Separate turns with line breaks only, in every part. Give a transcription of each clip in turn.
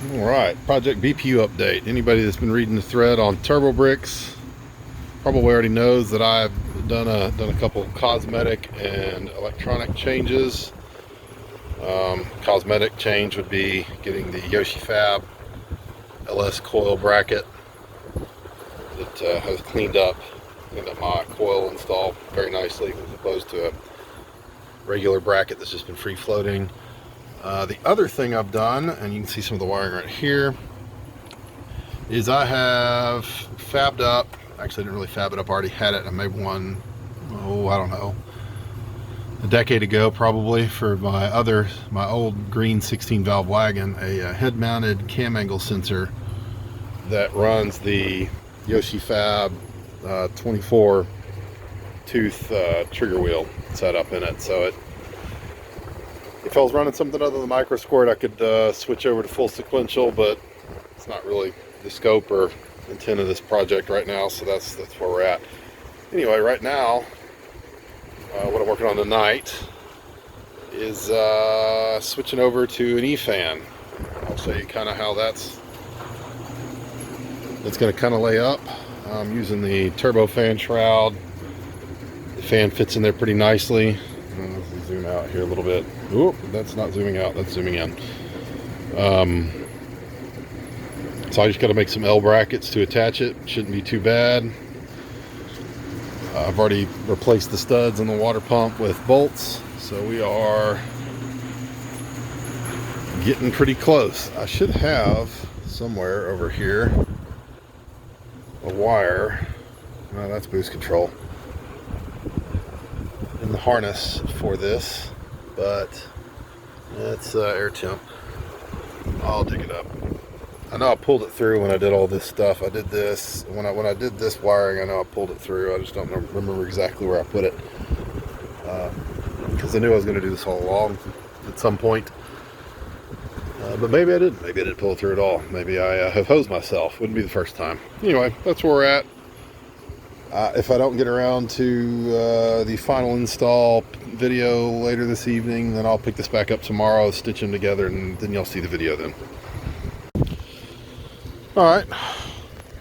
All right, Project BPU update. Anybody that's been reading the thread on turbo bricks probably already knows that I've done a couple cosmetic and electronic changes. Cosmetic change would be getting the Yoshi Fab LS coil bracket that has cleaned up my coil install very nicely, as opposed to a regular bracket that's just been free floating. The other thing I've done, and you can see some of the wiring right here, is I have fabbed up, actually I didn't really fab it up, I already had it. I made one, I don't know, a decade ago probably, for my old green 16 valve wagon, a head mounted cam angle sensor that runs the Yoshi Fab 24 tooth trigger wheel setup in it. So if I was running something other than micro squirt, I could switch over to full sequential, but it's not really the scope or intent of this project right now, so that's where we're at. Anyway, right now, what I'm working on tonight is switching over to an E-fan. I'll show you kind of how that's going to kind of lay up. I'm using the turbo fan shroud. The fan fits in there pretty nicely. Let's zoom out here a little bit. Oop, that's not zooming out, that's zooming in. So I just got to make some L brackets to attach it. Shouldn't be too bad. I've already replaced the studs on the water pump with bolts, so we are getting pretty close. I should have somewhere over here a wire. Oh, that's boost control in the harness for this, but it's air temp. I'll dig it up. I know I pulled it through when I did all this stuff. I did this when I did this wiring. I know I pulled it through. I just don't remember exactly where I put it, because I knew I was going to do this all along at some point. But maybe I didn't. Maybe I didn't pull it through at all. Maybe I have hosed myself. Wouldn't be the first time. Anyway, that's where we're at. If I don't get around to the final install video later this evening, then I'll pick this back up tomorrow, stitch them together, and then you'll see the video then. Alright,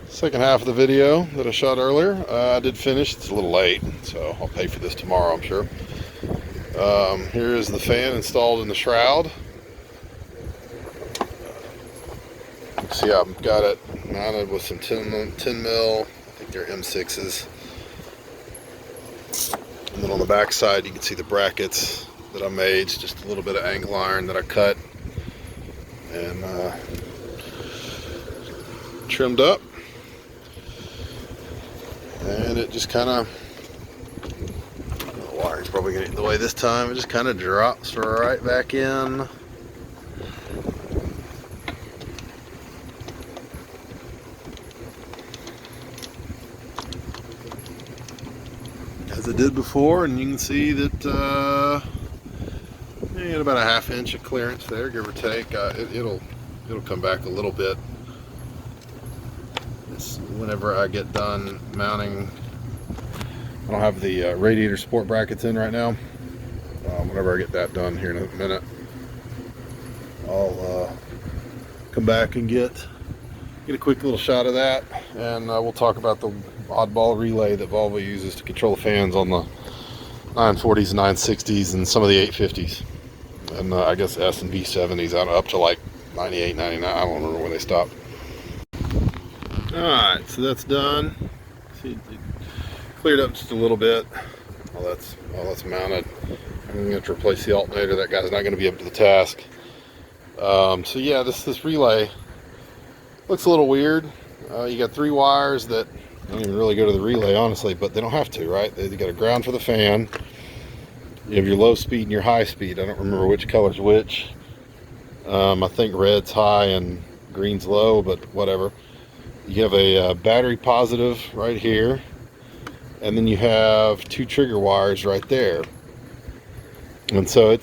second half of the video that I shot earlier, I did finish. It's a little late, so I'll pay for this tomorrow, I'm sure. Here is the fan installed in the shroud. You can see I've got it mounted with some 10 mil, I think they're M6s. And then on the back side you can see the brackets that I made. It's just a little bit of angle iron that I cut and trimmed up, and it just kind of, the wire's probably going to get in the way this time, it just kind of drops right back in. As it did before, and you can see that you get about a ½ inch of clearance there, give or take. It'll come back a little bit whenever I get done mounting. I don't have the radiator support brackets in right now. Whenever I get that done here in a minute, I'll come back and get a quick little shot of that, and we'll talk about the oddball relay that Volvo uses to control the fans on the 940s, 960s, and some of the 850s, and I guess S and V70s up to like 98, 99. I don't remember when they stopped. Alright, so that's done. See, it cleared up just a little bit. Well, that's mounted. I'm going to replace the alternator. That guy's not going to be up to the task. So yeah, this relay looks a little weird. You got 3 wires that don't even really go to the relay, honestly, but they don't have to, right? You got a ground for the fan. You have your low speed and your high speed. I don't remember which color's which. I think red's high and green's low, but whatever. You have a battery positive right here, and then you have 2 trigger wires right there. And so I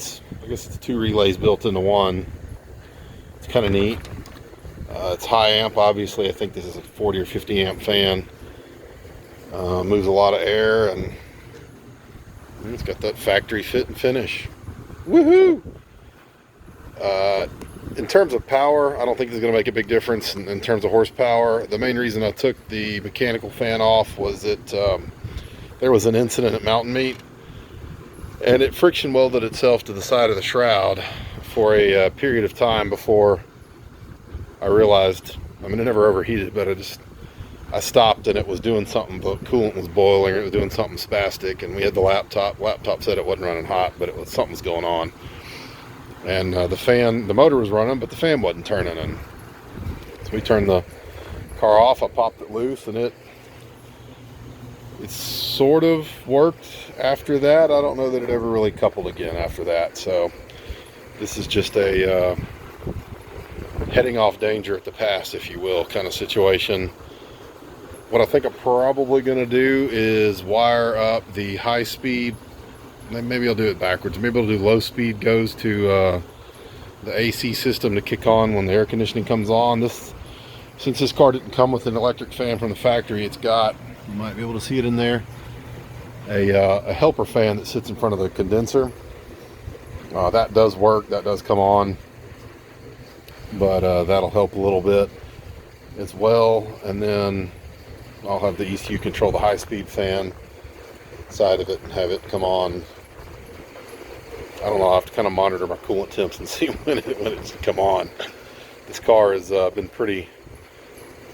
guess it's 2 relays built into one. It's kind of neat. It's high amp, obviously. I think this is a 40 or 50 amp fan. Moves a lot of air, and it's got that factory fit and finish. Woohoo! In terms of power, I don't think it's going to make a big difference in terms of horsepower. The main reason I took the mechanical fan off was that there was an incident at Mountain Meat, and it friction welded itself to the side of the shroud for a period of time before I realized, I mean, it never overheated, but I stopped and it was doing something, the coolant was boiling, or it was doing something spastic, and we had the laptop said it wasn't running hot, but something's going on. And the motor was running, but the fan wasn't turning. And so we turned the car off. I popped it loose, and it sort of worked after that. I don't know that it ever really coupled again after that. So this is just a heading off danger at the pass, if you will, kind of situation. What I think I'm probably going to do is wire up the high speed. Maybe I'll do it backwards. Maybe I'll do low speed goes to the AC system to kick on when the air conditioning comes on. Since this car didn't come with an electric fan from the factory, it's got, you might be able to see it in there, a helper fan that sits in front of the condenser. That does work, that does come on, but that'll help a little bit as well. And then I'll have the ECU control the high speed fan side of it and have it come on. I don't know, I'll have to kind of monitor my coolant temps and see when it's come on. This car has been pretty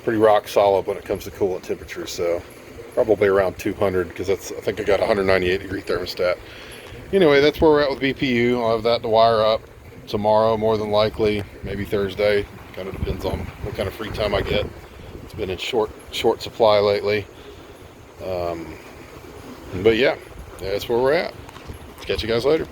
rock solid when it comes to coolant temperature, so probably around 200, because I think I got 198 degree thermostat. Anyway, that's where we're at with BPU. I'll have that to wire up tomorrow, more than likely, maybe Thursday. Kind of depends on what kind of free time I get. It's been in short supply lately. But yeah, that's where we're at. Catch you guys later.